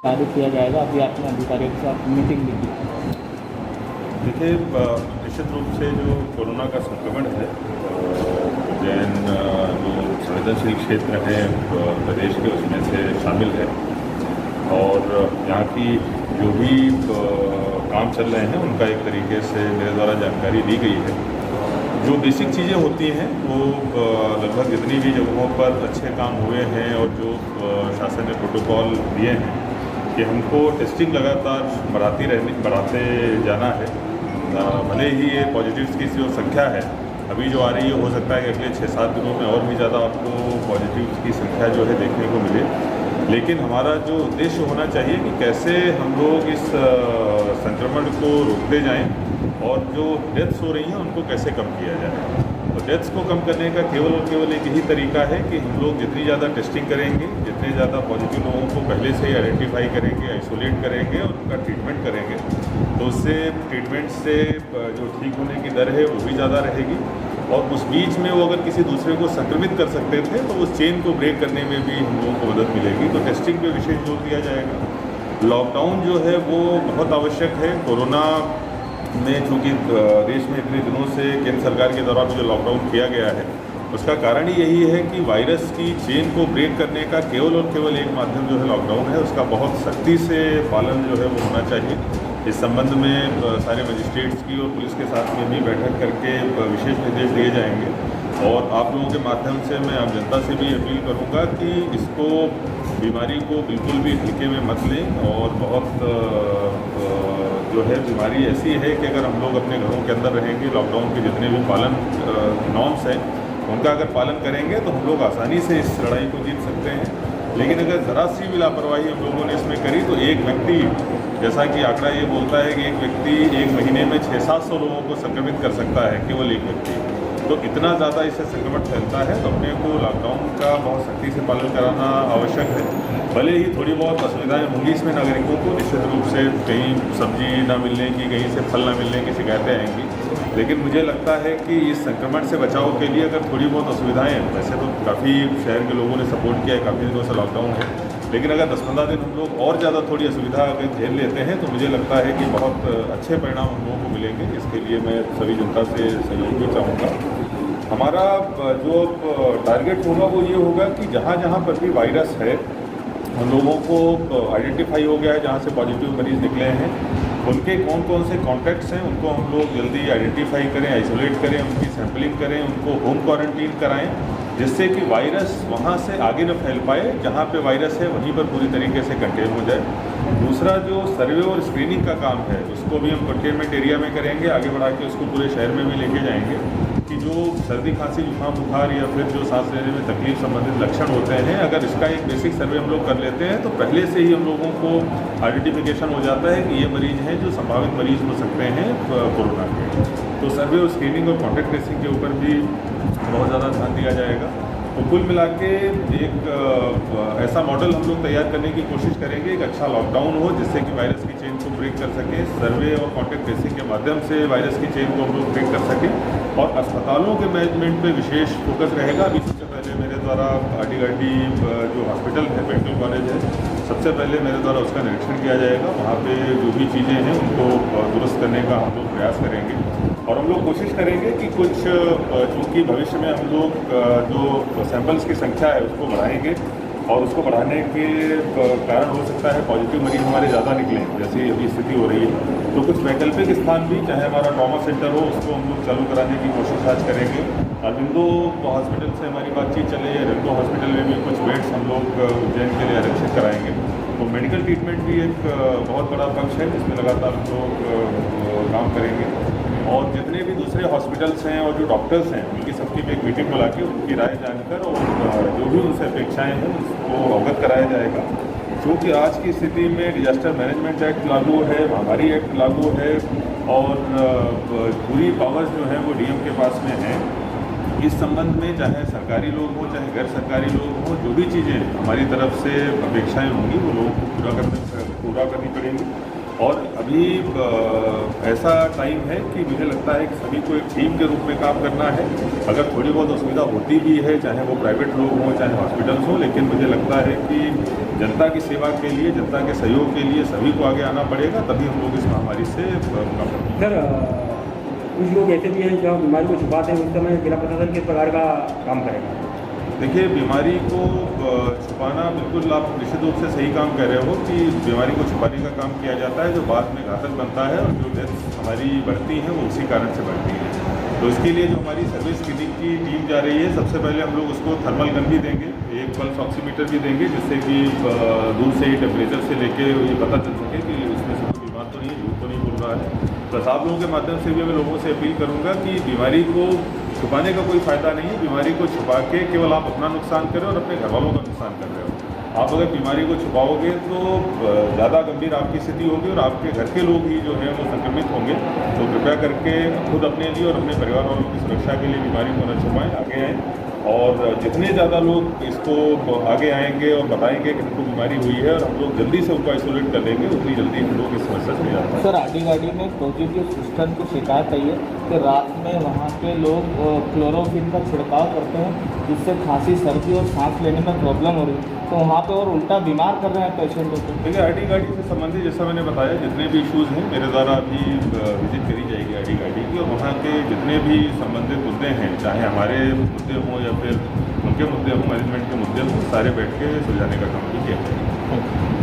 कार्य किया जाएगा। अभी आपने अधिकारियों के साथ मीटिंग भी की। देखिए, निश्चित रूप से जो कोरोना का संक्रमण है, उज्जैन जो संवेदनशील क्षेत्र हैं प्रदेश के, उसमें से शामिल है। और यहाँ की जो भी काम चल रहे हैं उनका एक तरीके से मेरे द्वारा जानकारी दी गई है। जो बेसिक चीज़ें होती हैं वो लगभग जितनी भी जगहों पर अच्छे काम हुए हैं और जो शासन ने प्रोटोकॉल दिए हैं कि हमको टेस्टिंग लगातार बढ़ाते जाना है। भले ही ये पॉजिटिव्स की जो संख्या है अभी जो आ रही है, हो सकता है कि अगले 6-7 दिनों में और भी ज़्यादा आपको पॉजिटिव्स की संख्या जो है देखने को मिले, लेकिन हमारा जो उद्देश्य होना चाहिए कि कैसे हम लोग इस संक्रमण को रोकते जाएं और जो डेथ्स हो रही हैं उनको कैसे कम किया जाए। तो डेथ्स को कम करने का केवल और केवल एक ही तरीका है कि हम लोग जितनी ज़्यादा टेस्टिंग करेंगे, जितने ज़्यादा पॉजिटिव लोगों को पहले से ही आइडेंटिफाई करेंगे, आइसोलेट करेंगे और उनका ट्रीटमेंट करेंगे, तो उससे ट्रीटमेंट से जो ठीक होने की दर है वो भी ज़्यादा रहेगी। और उस बीच में वो अगर किसी दूसरे को संक्रमित कर सकते थे तो उस चेन को ब्रेक करने में भी हम लोगों को मदद मिलेगी। तो टेस्टिंग पे विशेष जोर दिया जाएगा। लॉकडाउन जो है वो बहुत आवश्यक है। कोरोना में चूँकि देश में इतने दिनों से केंद्र सरकार के द्वारा जो लॉकडाउन किया गया है, उसका कारण ही यही है कि वायरस की चेन को ब्रेक करने का केवल और केवल एक माध्यम जो है लॉकडाउन है। उसका बहुत सख्ती से पालन जो है वो होना चाहिए। इस संबंध में सारे मजिस्ट्रेट्स की और पुलिस के साथ में भी बैठक करके विशेष निर्देश दिए जाएंगे। और आप लोगों के माध्यम से मैं आम जनता से भी अपील करूंगा कि इसको, बीमारी को बिल्कुल भी हल्के में मत लें। और बहुत जो है बीमारी ऐसी है कि अगर हम लोग अपने घरों के अंदर रहेंगे, लॉकडाउन के जितने भी पालन नॉर्म्स हैं उनका अगर पालन करेंगे तो हम लोग आसानी से इस लड़ाई को जीत सकते हैं। लेकिन अगर ज़रा सी भी लापरवाही हम लोगों ने इसमें करी तो एक व्यक्ति, जैसा कि आंकड़ा ये बोलता है कि एक व्यक्ति एक महीने में 600-700 लोगों को संक्रमित कर सकता है, केवल एक व्यक्ति। तो इतना ज़्यादा इससे संक्रमण फैलता है तो अपने को लॉकडाउन का बहुत सख्ती से पालन कराना आवश्यक है। भले ही थोड़ी बहुत असुविधाएं होंगी इसमें नागरिकों को, निश्चित रूप से कहीं सब्जी ना मिलने की, कहीं से फल ना मिलने की शिकायतें आएंगी, लेकिन मुझे लगता है कि इस संक्रमण से बचाव के लिए अगर थोड़ी बहुत असुविधाएं, वैसे तो काफ़ी शहर के लोगों ने सपोर्ट किया है, काफ़ी दिनों से लॉकडाउन है, लेकिन अगर 10-15 दिन हम लोग और ज़्यादा थोड़ी असुविधा अगर झेल लेते हैं तो मुझे लगता है कि बहुत अच्छे परिणाम हम लोगों को मिलेंगे। इसके लिए मैं सभी जनता से सहयोग भी चाहूँगा। हमारा जो टारगेट होगा वो ये होगा कि जहाँ जहाँ पर भी वायरस है, हम लोगों को आइडेंटिफाई हो गया है जहाँ से पॉजिटिव मरीज़ निकले हैं, उनके कौन कौन से कॉन्टैक्ट्स हैं उनको हम लोग जल्दी आइडेंटिफाई करें, आइसोलेट करें, उनकी सैंपलिंग करें, उनको होम क्वारंटीन कराएं, जिससे कि वायरस वहाँ से आगे न फैल पाए। जहाँ पे वायरस है वहीं पर पूरी तरीके से कंटेन हो जाए। दूसरा जो सर्वे और स्क्रीनिंग का काम है उसको भी हम कंटेनमेंट एरिया में करेंगे, आगे बढ़ा के उसको पूरे शहर में भी लेके जाएंगे कि जो सर्दी, खांसी, जुकाम, बुखार या फिर जो सांस लेने में तकलीफ संबंधित लक्षण होते हैं, अगर इसका एक बेसिक सर्वे हम लोग कर लेते हैं तो पहले से ही हम लोगों को आइडेंटिफिकेशन हो जाता है कि ये मरीज़ हैं जो संभावित मरीज़ हो सकते हैं कोरोना के। तो सर्वे और स्क्रीनिंग और कॉन्टैक्ट ट्रेसिंग के ऊपर भी बहुत ज़्यादा ध्यान दिया जाएगा। तो कुल मिला के एक ऐसा मॉडल हम लोग तैयार करने की कोशिश करेंगे, एक अच्छा लॉकडाउन हो जिससे कि वायरस की चेन को ब्रेक कर सकें, सर्वे और कॉन्टैक्ट ट्रेसिंग के माध्यम से वायरस की चेन को हम लोग ब्रेक कर सकें। और अस्पतालों के मैनेजमेंट पे विशेष फोकस रहेगा। अभी सबसे पहले मेरे द्वारा आर्डीगार्डी जो हॉस्पिटल है, मेडिकल कॉलेज है, सबसे पहले मेरे द्वारा उसका निरीक्षण किया जाएगा। वहाँ पे जो भी चीज़ें हैं उनको दुरुस्त करने का हम लोग प्रयास करेंगे। और हम लोग कोशिश करेंगे कि कुछ, चूँकि भविष्य में हम लोग जो सैंपल्स की संख्या है उसको बढ़ाएंगे और उसको बढ़ाने के कारण हो सकता है पॉजिटिव मरीज हमारे ज़्यादा निकलें, जैसी अभी स्थिति हो रही है। तो कुछ वैकल्पिक स्थान भी, चाहे हमारा ट्रॉमा सेंटर हो, उसको हम लोग चालू कराने की कोशिश आज करेंगे। अरविंदो हॉस्पिटल से हमारी बातचीत चले, अरविंदो हॉस्पिटल में भी कुछ बेड्स हम लोग उज्जैन के लिए आरक्षित कराएंगे। तो मेडिकल ट्रीटमेंट भी एक बहुत बड़ा पक्ष है जिसमें लगातार हम लोग काम करेंगे। और जितने भी दूसरे हॉस्पिटल्स हैं और जो डॉक्टर्स हैं उनकी सबकी भी एक मीटिंग बुला के उनकी राय जानकर और जो भी उनसे अपेक्षाएं हैं उसको अवगत कराया जाएगा। क्योंकि आज की स्थिति में डिजास्टर मैनेजमेंट एक्ट लागू है, महामारी एक्ट लागू है और पूरी पावर्स जो हैं वो डीएम के पास में हैं। इस संबंध में चाहे सरकारी लोग हों चाहे गैर सरकारी लोग हों, जो भी चीज़ें हमारी तरफ से अपेक्षाएं होंगी वो लोगों को पूरा करनी पड़ेंगी। और अभी ऐसा टाइम है कि मुझे लगता है कि सभी को एक टीम के रूप में काम करना है। अगर थोड़ी बहुत असुविधा होती भी है, चाहे वो प्राइवेट लोग हों चाहे हॉस्पिटल्स हों, लेकिन मुझे लगता है कि जनता की सेवा के लिए, जनता के सहयोग के लिए सभी को आगे आना पड़ेगा, तभी हम लोग इस महामारी से मुकाबला करेंगे। सर कुछ लोग ऐसे भी हैं जो बीमारी को छुपाते हैं, उस समय जिला प्रशासन किस प्रकार का काम करेगा? देखिए, बीमारी को छुपाना, बिल्कुल आप निश्चित रूप से सही काम कर रहे हो कि बीमारी को छुपाने का काम किया जाता है जो बाद में घातक बनता है, और जो डेथ हमारी बढ़ती है वो उसी कारण से बढ़ती है। तो इसके लिए जो हमारी सर्विस क्लिनिक की टीम जा रही है, सबसे पहले हम लोग उसको थर्मल गन भी देंगे, एक पल्स ऑक्सीमीटर भी देंगे, जिससे कि दूर से ही टेम्परेचर से लेके ये पता चल सके कि उसमें से कोई बीमार तो नहीं है, झूठ तो नहीं बोल रहा है। प्लस आप लोगों के माध्यम से भी मैं लोगों से अपील करूंगा कि बीमारी को छुपाने का कोई फ़ायदा नहीं है। बीमारी को छुपा के केवल आप अपना नुकसान कर रहे हो और अपने घर वालों का नुकसान कर रहे हो। आप अगर बीमारी को छुपाओगे तो ज़्यादा गंभीर आपकी स्थिति होगी और आपके घर के लोग ही जो हैं वो संक्रमित होंगे। तो कृपया करके खुद अपने लिए और अपने परिवार वालों की सुरक्षा के लिए बीमारी को न छुपाएं, आगे आएँ। और जितने ज़्यादा लोग इसको आगे आएंगे और बताएंगे कि उनको बीमारी हुई है और हम लोग जल्दी से उनको आइसोलेट कर लेंगे, उतनी जल्दी हम लोग इस समस्या से निजात पाएंगे। सर, आदीवाड़ी में पॉजिटिव सिस्टम की शिकायत आई है कि रात में वहाँ के लोग क्लोरोक्विन का छिड़काव करते हैं, जिससे खांसी, सर्दी और सांस लेने में प्रॉब्लम हो रही है, तो वहाँ पे और उल्टा बीमार कर रहे हैं पेशेंटों को। देखिए, आईडी से संबंधित जैसा मैंने बताया, जितने भी इश्यूज़ हैं मेरे द्वारा अभी विजिट करी जाएगी आईडी की, और वहाँ के जितने भी संबंधित मुद्दे हैं, चाहे हमारे मुद्दे हों या फिर उनके मुद्दे हों, मैनेजमेंट के मुद्दे हों, सारे बैठ के सुलझाने का काम भी किया जाएगा।